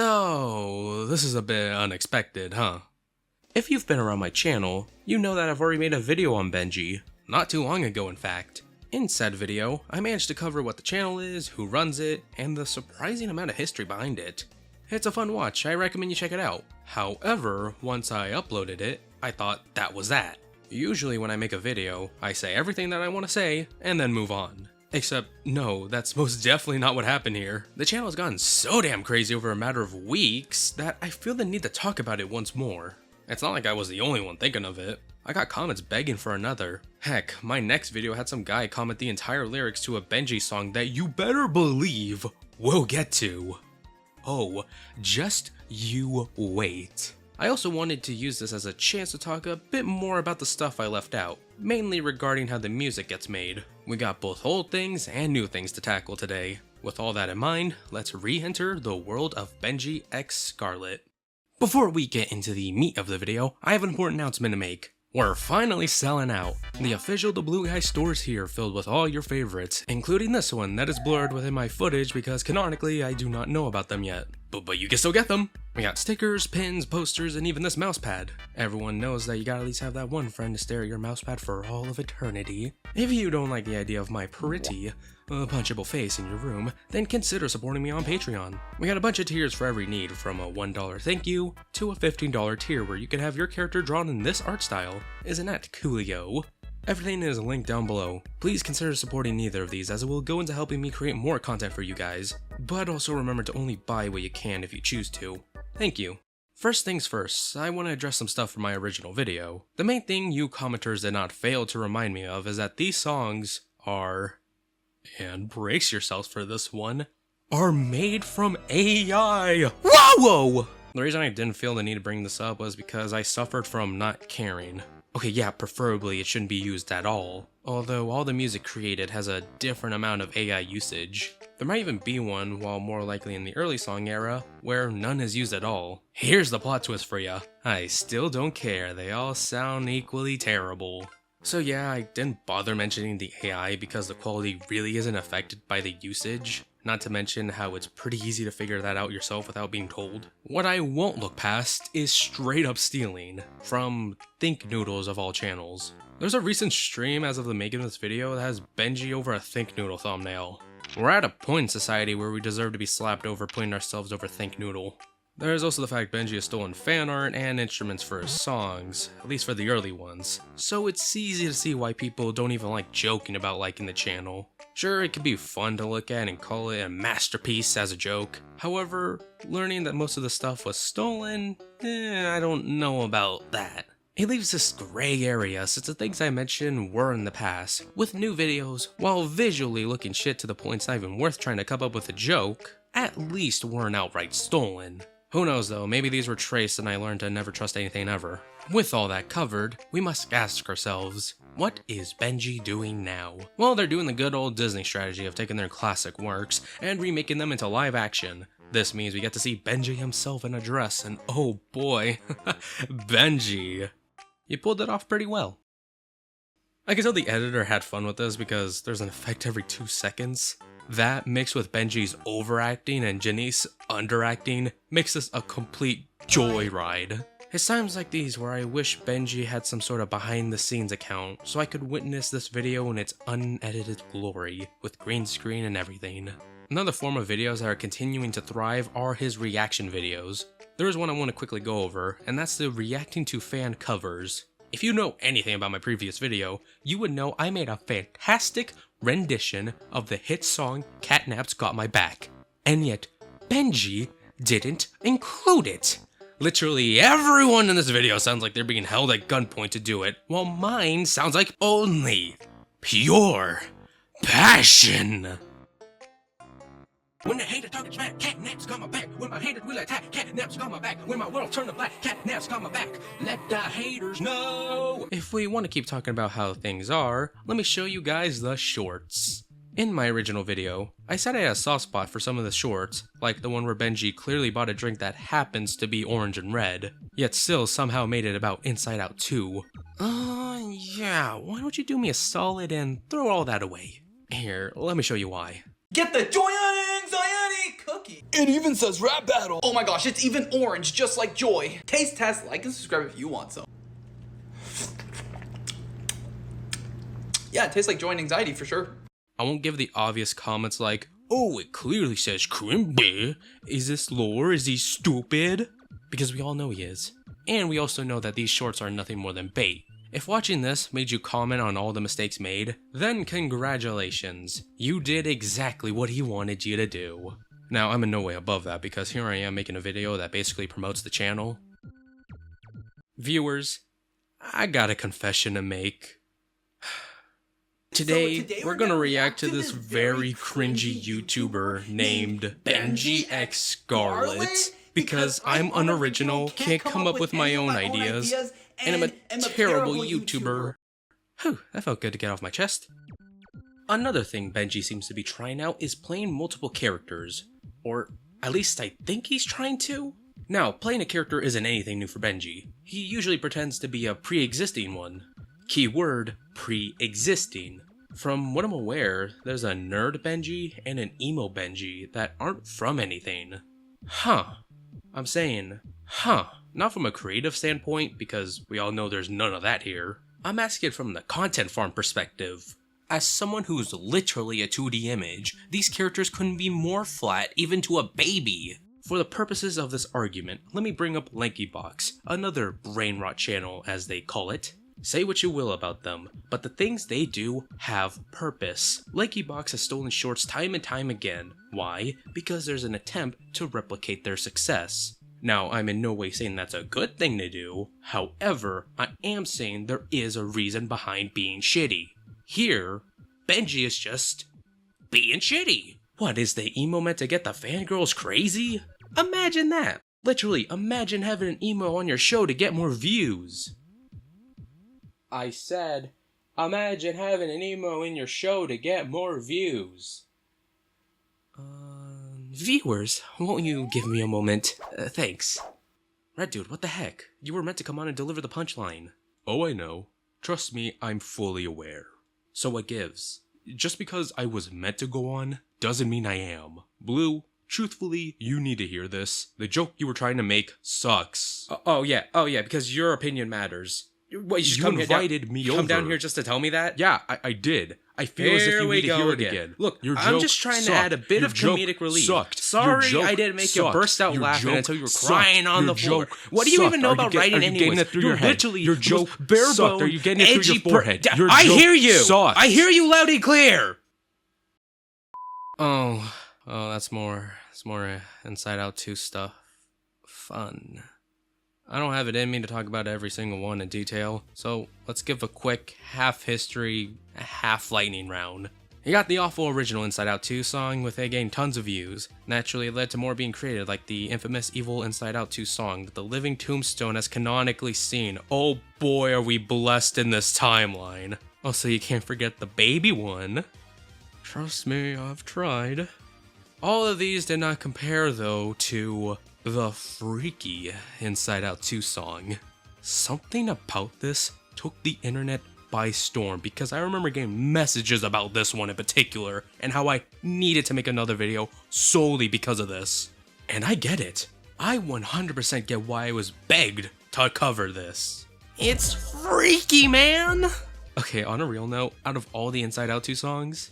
So, this is a bit unexpected, huh? If you've been around my channel, you know that I've already made a video on Benji, not too long ago in fact. In said video, I managed to cover what the channel is, who runs it, and the surprising amount of history behind it. It's a fun watch, I recommend you check it out. However, once I uploaded it, I thought that was that. Usually when I make a video, I say everything that I want to say, and then move on. Except, no, that's most definitely not what happened here. The channel has gotten so damn crazy over a matter of weeks that I feel the need to talk about it once more. It's not like I was the only one thinking of it. I got comments begging for another. Heck, my next video had some guy comment the entire lyrics to a Benji song that you better believe we'll get to. Oh, just you wait. I also wanted to use this as a chance to talk a bit more about the stuff I left out, mainly regarding how the music gets made. We got both old things and new things to tackle today. With all that in mind, let's re-enter the world of BENJIxScarlett. Before we get into the meat of the video, I have an important announcement to make. We're finally selling out. The official The Blue Guy store's here, filled with all your favorites, including this one that is blurred within my footage because canonically I do not know about them yet. But you can still get them! We got stickers, pins, posters, and even this mousepad. Everyone knows that you gotta at least have that one friend to stare at your mousepad for all of eternity. If you don't like the idea of my pretty, punchable face in your room, then consider supporting me on Patreon. We got a bunch of tiers for every need, from a $1 thank you to a $15 tier where you can have your character drawn in this art style. Isn't that coolio? Everything is linked down below. Please consider supporting neither of these as it will go into helping me create more content for you guys. But also remember to only buy what you can if you choose to. Thank you. First things first, I want to address some stuff from my original video. The main thing you commenters did not fail to remind me of is that these songs are, and brace yourselves for this one, are made from AI! Whoa! The reason I didn't feel the need to bring this up was because I suffered from not caring. Okay, yeah, preferably it shouldn't be used at all, although all the music created has a different amount of AI usage. There might even be one, while more likely in the early song era, where none is used at all. Here's the plot twist for ya. I still don't care, they all sound equally terrible. So yeah, I didn't bother mentioning the AI because the quality really isn't affected by the usage. Not to mention how it's pretty easy to figure that out yourself without being told. What I won't look past is straight up stealing from Think Noodles of all channels. There's a recent stream as of the making of this video that has Benji over a Think Noodle thumbnail. We're at a point in society where we deserve to be slapped over putting ourselves over Think Noodle. There's also the fact Benji has stolen fan art and instruments for his songs, at least for the early ones, so it's easy to see why people don't even like joking about liking the channel. Sure, it could be fun to look at and call it a masterpiece as a joke. However, learning that most of the stuff was stolen, I don't know about that. It leaves this gray area since the things I mentioned were in the past, with new videos, while visually looking shit to the point it's not even worth trying to come up with a joke, at least weren't outright stolen. Who knows though, maybe these were traced and I learned to never trust anything ever. With all that covered, we must ask ourselves, what is Benji doing now? Well, they're doing the good old Disney strategy of taking their classic works and remaking them into live action. This means we get to see Benji himself in a dress, and oh boy, Benji. You pulled it off pretty well. I can tell the editor had fun with this because there's an effect every 2 seconds. That, mixed with Benji's overacting and Janice underacting, makes this a complete joyride. It's times like these where I wish Benji had some sort of behind the scenes account so I could witness this video in its unedited glory, with green screen and everything. Another form of videos that are continuing to thrive are his reaction videos. There is one I want to quickly go over, and that's the reacting to fan covers. If you know anything about my previous video, you would know I made a fantastic rendition of the hit song Catnap's Got My Back, and yet Benji didn't include it. Literally everyone in this video sounds like they're being held at gunpoint to do it, while mine sounds like only pure passion. When the hater talking smack, catnaps got my back. When my haters will attack, catnaps got my back. When my world turn to black, catnaps got my back. Let the haters know. If we want to keep talking about how things are, let me show you guys the shorts. In my original video, I said I had a soft spot for some of the shorts, like the one where Benji clearly bought a drink that happens to be orange and red, yet still somehow made it about Inside Out 2. Yeah, why don't you do me a solid and throw all that away? Here, let me show you why. Get the joy on anxiety cookie! It even says rap battle. Oh my gosh, it's even orange, just like joy. Taste test, like and subscribe if you want some. Yeah, it tastes like joy and anxiety for sure. I won't give the obvious comments like, oh, it clearly says crimby. Is this lore? Is he stupid? Because we all know he is. And we also know that these shorts are nothing more than bait. If watching this made you comment on all the mistakes made, then congratulations. You did exactly what he wanted you to do. Now, I'm in no way above that because here I am making a video that basically promotes the channel. Viewers, I got a confession to make. Today we're gonna react to this very cringy YouTuber named BENJIxScarlett because I'm unoriginal, can't come up with my own ideas, and I'm a terrible YouTuber. Whew, that felt good to get off my chest. Another thing Benji seems to be trying out is playing multiple characters. Or at least I think he's trying to. Now, playing a character isn't anything new for Benji. He usually pretends to be a pre-existing one. Keyword, pre-existing. From what I'm aware, there's a nerd Benji and an emo Benji that aren't from anything. Huh. I'm saying, huh. Not from a creative standpoint, because we all know there's none of that here. I'm asking from the content farm perspective. As someone who's literally a 2D image, these characters couldn't be more flat even to a baby. For the purposes of this argument, let me bring up LankyBox, another brain rot channel as they call it. Say what you will about them, but the things they do have purpose. LankyBox has stolen shorts time and time again. Why? Because there's an attempt to replicate their success. Now, I'm in no way saying that's a good thing to do, however, I am saying there is a reason behind being shitty. Here, Benji is just being shitty. What, is the emo meant to get the fangirls crazy? Imagine that. Literally, imagine having an emo on your show to get more views. I said, imagine having an emo in your show to get more views. Viewers, won't you give me a moment? Thanks. Red Dude, what the heck? You were meant to come on and deliver the punchline. Oh, I know. Trust me, I'm fully aware. So what gives? Just because I was meant to go on, doesn't mean I am. Blue, truthfully, you need to hear this. The joke you were trying to make sucks. Oh yeah, because your opinion matters. What, you invited me over. Come down here just to tell me that? Yeah, I did. I feel as if you need to hear it again. Look, I'm just trying to add a bit of comedic relief. Sorry, I didn't make you burst out laughing until you were crying on the floor. What do you even know about writing anyways? Are you getting it through your head? Your joke sucked. Are you getting it through your forehead? I hear you. I hear you loud and clear. Oh, that's more. It's more Inside Out 2 stuff. Fun. I don't have it in me to talk about every single one in detail, so let's give a quick half history, half lightning round. You got the awful original Inside Out 2 song, with it gained tons of views. Naturally, it led to more being created, like the infamous evil Inside Out 2 song that the living tombstone has canonically seen. Oh boy, are we blessed in this timeline. Also, you can't forget the baby one. Trust me, I've tried. All of these did not compare, though, to the freaky Inside Out 2 song. Something about this took the internet by storm because I remember getting messages about this one in particular and how I needed to make another video solely because of this. And I get it. I 100% get why I was begged to cover this. It's freaky, man! Okay, on a real note, out of all the Inside Out 2 songs,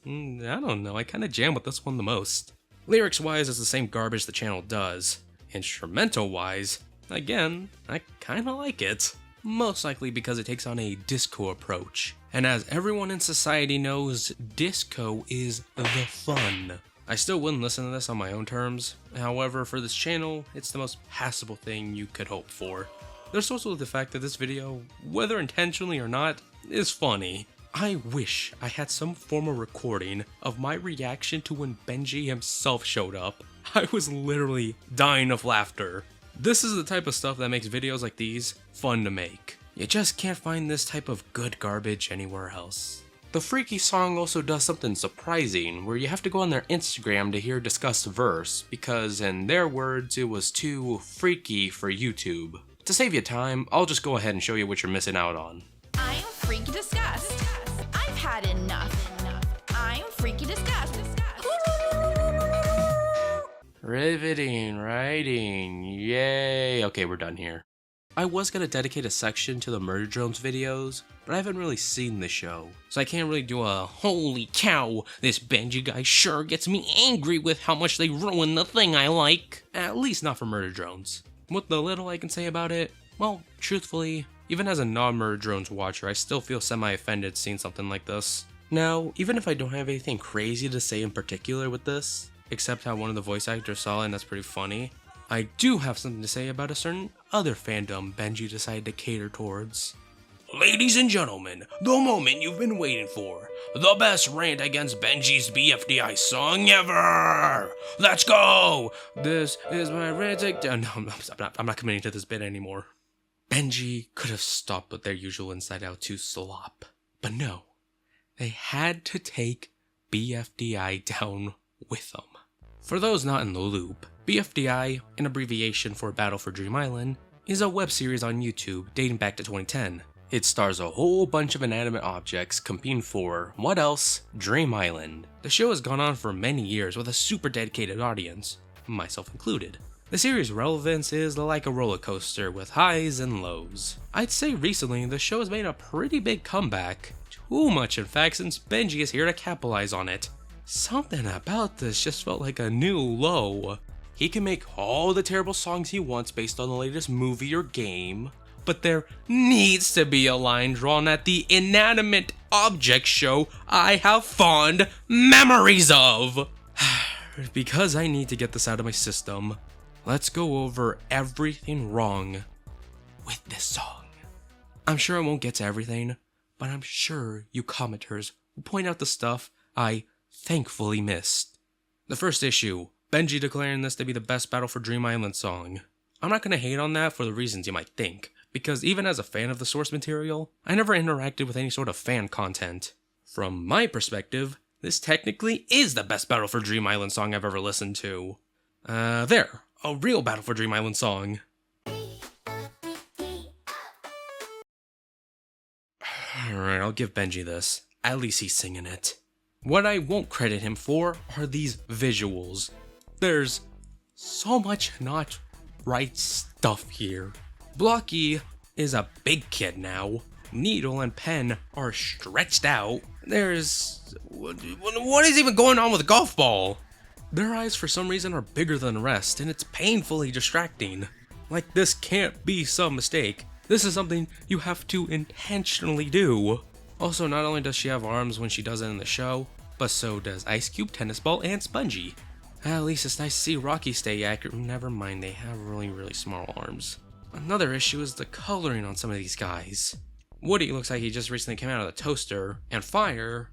I don't know, I kinda jam with this one the most. Lyrics-wise, it's the same garbage the channel does. Instrumental-wise, again, I kinda like it. Most likely because it takes on a disco approach. And as everyone in society knows, disco is the fun. I still wouldn't listen to this on my own terms. However, for this channel, it's the most passable thing you could hope for. There's also the fact that this video, whether intentionally or not, is funny. I wish I had some form of recording of my reaction to when Benji himself showed up. I was literally dying of laughter. This is the type of stuff that makes videos like these fun to make. You just can't find this type of good garbage anywhere else. The freaky song also does something surprising, where you have to go on their Instagram to hear a discussed verse, because in their words, it was too freaky for YouTube. To save you time, I'll just go ahead and show you what you're missing out on. I'm freaky disgust. I've had enough. I'm freaky disgust. Riveting writing, yay. Okay, we're done here. I was gonna dedicate a section to the Murder Drones videos, but I haven't really seen the show, so I can't really do a holy cow, this Benji guy sure gets me angry with how much they ruin the thing I like. At least not for Murder Drones. With the little I can say about it, well, truthfully, even as a non-Murder Drones watcher, I still feel semi-offended seeing something like this. Now, even if I don't have anything crazy to say in particular with this, except how one of the voice actors saw it and that's pretty funny, I do have something to say about a certain other fandom Benji decided to cater towards. Ladies and gentlemen, the moment you've been waiting for. The best rant against Benji's BFDI song ever! Let's go! This is my rant takedown. No, I'm not committing to this bit anymore. Benji could have stopped with their usual Inside Out 2 slop. But no, they had to take BFDI down with them. For those not in the loop, BFDI, an abbreviation for Battle for Dream Island, is a web series on YouTube dating back to 2010. It stars a whole bunch of inanimate objects competing for, what else? Dream Island. The show has gone on for many years with a super dedicated audience, myself included. The series' relevance is like a roller coaster with highs and lows. I'd say recently the show has made a pretty big comeback. Too much in fact, since Benji is here to capitalize on it. Something about this just felt like a new low. He can make all the terrible songs he wants based on the latest movie or game, but there needs to be a line drawn at the inanimate object show I have fond memories of. Because I need to get this out of my system, let's go over everything wrong with this song. I'm sure I won't get to everything, but I'm sure you commenters will point out the stuff I thankfully missed. The first issue, Benji declaring this to be the best Battle for Dream Island song. I'm not gonna hate on that for the reasons you might think, because even as a fan of the source material, I never interacted with any sort of fan content. From my perspective, this technically is the best Battle for Dream Island song I've ever listened to. There, a real Battle for Dream Island song. Alright, I'll give Benji this. At least he's singing it. What I won't credit him for are these visuals. There's so much not right stuff here. Blocky is a big kid now. Needle and Pen are stretched out. There's... what is even going on with a golf ball? Their eyes for some reason are bigger than the rest, and it's painfully distracting. Like this can't be some mistake. This is something you have to intentionally do. Also, not only does she have arms when she does it in the show, but so does Ice Cube, Tennis Ball, and Spongy. At least it's nice to see Rocky stay accurate. Never mind, they have really small arms. Another issue is the coloring on some of these guys. Woody looks like he just recently came out of the toaster, and Fire...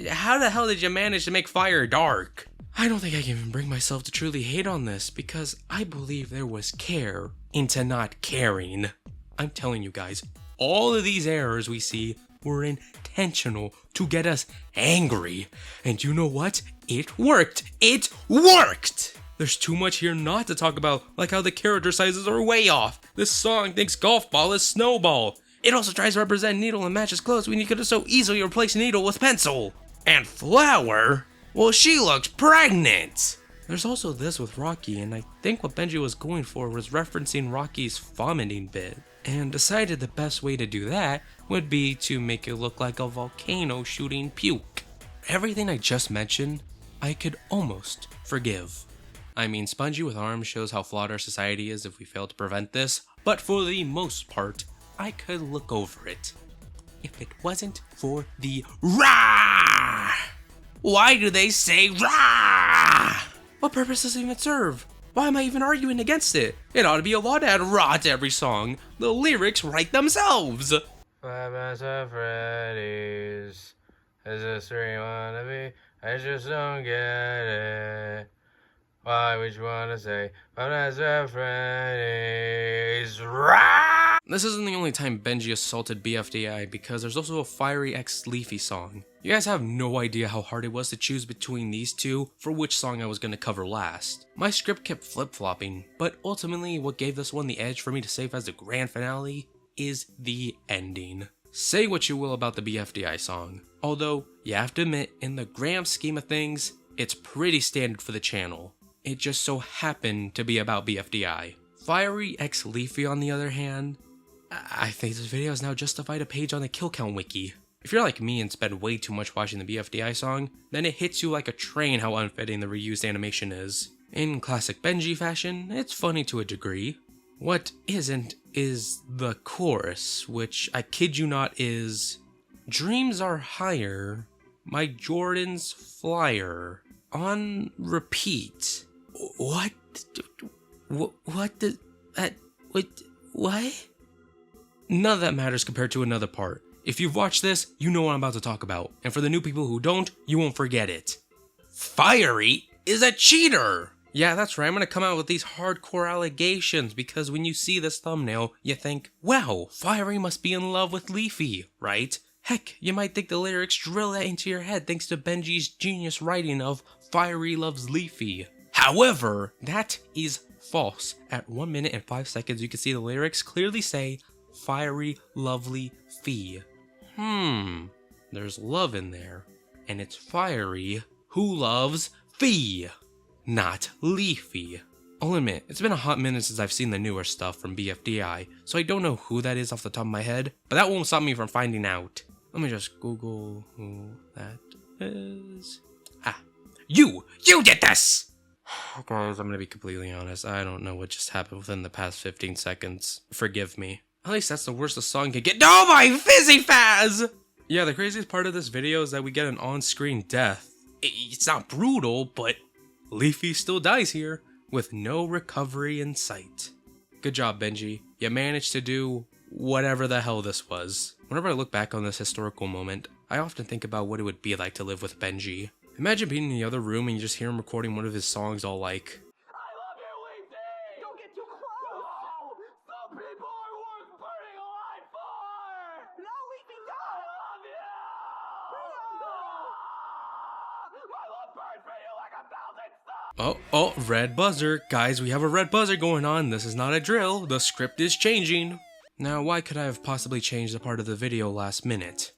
how the hell did you manage to make Fire dark? I don't think I can even bring myself to truly hate on this, because I believe there was care into not caring. I'm telling you guys, all of these errors we see were intentional to get us angry. And you know what? It worked! It worked! There's too much here not to talk about, like how the character sizes are way off. This song thinks golf ball is snowball. It also tries to represent Needle and matches clothes when you could have so easily replaced Needle with Pencil. And Flower? Well, she looks pregnant! There's also this with Rocky, and I think what Benji was going for was referencing Rocky's vomiting bit, and decided the best way to do that would be to make it look like a volcano shooting puke. Everything I just mentioned, I could almost forgive. I mean, Spongy with arms shows how flawed our society is if we fail to prevent this, but for the most part, I could look over it. If it wasn't for the RAH! Why do they say RAH? What purpose does it even serve? Why am I even arguing against it? It ought to be a law to add RAH to every song. The lyrics write themselves. Five Nights at Freddy's. Is this where you wanna be? I just don't get it. Why would you wanna say Five Nights at Freddy's? RAH! This isn't the only time Benji assaulted BFDI, because there's also a Firey x Leafy song. You guys have no idea how hard it was to choose between these two for which song I was going to cover last. My script kept flip-flopping, but ultimately what gave this one the edge for me to save as the grand finale is the ending. Say what you will about the BFDI song, although you have to admit in the grand scheme of things, it's pretty standard for the channel. it just so happened to be about BFDI. Firey x Leafy, on the other hand, I think this video is now justified a page on the kill count wiki. If you're like me and spend way too much watching the BFDI song, then it hits you like a train how unfitting the reused animation is. In classic Benji fashion, it's funny to a degree. What isn't is the chorus, which I kid you not is, "Dreams are higher, my Jordan's flyer," on repeat. What does that, what? None of that matters compared to another part. If you've watched this, you know what I'm about to talk about, and for the new people who don't, you won't forget it. Firey is a cheater! Yeah, that's right, I'm gonna come out with these hardcore allegations, because when you see this thumbnail, you think, wow, Firey must be in love with Leafy, right? Heck, you might think the lyrics drill that into your head thanks to Benji's genius writing of Firey loves Leafy. However, that is false. At 1 minute and 5 seconds, you can see the lyrics clearly say, Firey lovely fee. There's love in there, and it's Firey who loves Fee, not Leafy. I'll admit, it's been a hot minute since I've seen the newer stuff from BFDI, so I don't know who that is off the top of my head, but that won't stop me from finding out. Let me just Google who that is. You did this! Guys, I'm gonna be completely honest, I don't know what just happened within the past 15 seconds. Forgive me. At least that's the worst the song can get. No, my fizzy faz! Yeah, the craziest part of this video is that we get an on-screen death. It's not brutal, but Leafy still dies here, with no recovery in sight. Good job, Benji. You managed to do whatever the hell this was. Whenever I look back on this historical moment, I often think about what it would be like to live with Benji. Imagine being in the other room and you just hear him recording one of his songs all like, I love you, Leafy! Don't get too close! No! Some people are worth burning alive for! No, Leafy, don't! I love you! No! My love burns for you like a thousand suns! oh, red buzzer. Guys, we have a red buzzer going on. This is not a drill. The script is changing. Now, why could I have possibly changed the part of the video last minute?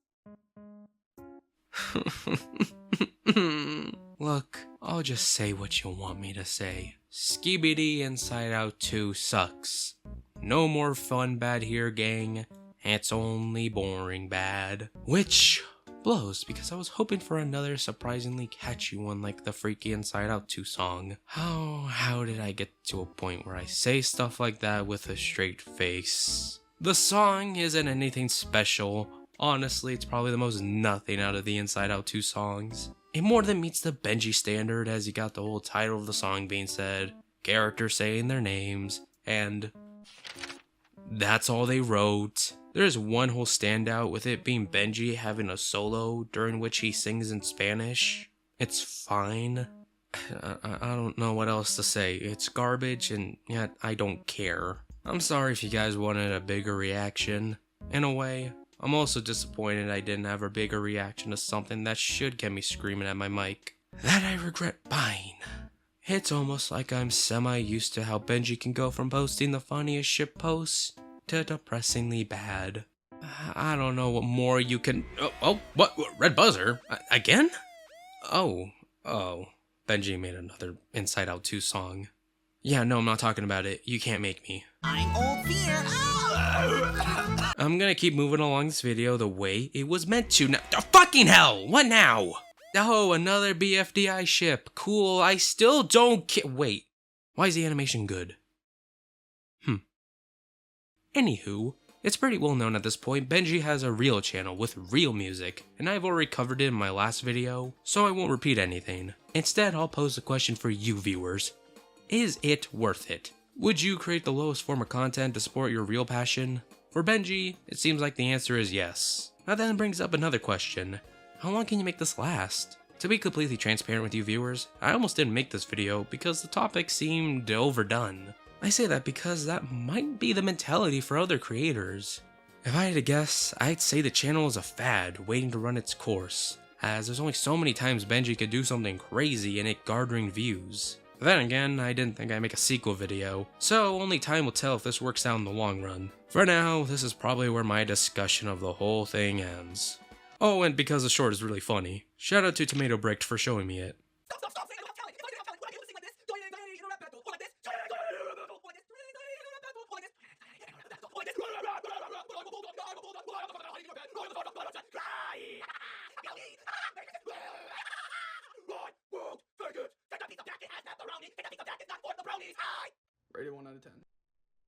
Look, I'll just say what you want me to say. Skibidi Inside Out 2 sucks. No more fun bad here, gang. It's only boring bad. Which blows, because I was hoping for another surprisingly catchy one like the Freaky Inside Out 2 song. How did I get to a point where I say stuff like that with a straight face? The song isn't anything special. Honestly, it's probably the most nothing out of the Inside Out 2 songs. It more than meets the Benji standard, as you got the whole title of the song being said, characters saying their names, and that's all they wrote. There's one whole standout, with it being Benji having a solo during which he sings in Spanish. It's fine. I don't know what else to say. It's garbage, and yet I don't care. I'm sorry if you guys wanted a bigger reaction. In a way, I'm also disappointed I didn't have a bigger reaction to something that should get me screaming at my mic. That I regret buying. It's almost like I'm semi-used to how Benji can go from posting the funniest shit posts to depressingly bad. I don't know what more you can... What? Red buzzer? Again? Oh. Benji made another Inside Out 2 song. Yeah, no, I'm not talking about it. You can't make me. I'm old fear. I'm gonna keep moving along this video the way it was meant to. Now, fucking hell! What now? Oh, another BFDI ship. Cool, I still don't care. Wait, why is the animation good? Anywho, it's pretty well known at this point, Benji has a real channel with real music, and I've already covered it in my last video, so I won't repeat anything. Instead, I'll pose a question for you viewers. Is it worth it? Would you create the lowest form of content to support your real passion? For Benji, it seems like the answer is yes. Now that brings up another question. How long can you make this last? To be completely transparent with you viewers, I almost didn't make this video because the topic seemed overdone. I say that because that might be the mentality for other creators. If I had to guess, I'd say the channel is a fad waiting to run its course, as there's only so many times Benji could do something crazy and it garnering views. Then again, I didn't think I'd make a sequel video, so only time will tell if this works out in the long run. For now, this is probably where my discussion of the whole thing ends. Oh, and because the short is really funny, shout out to Tomato Bricked for showing me it. Stop saying I don't have talent. If I didn't have talent, would I be able to sing like this? Don't you think Rated 1 out of 10.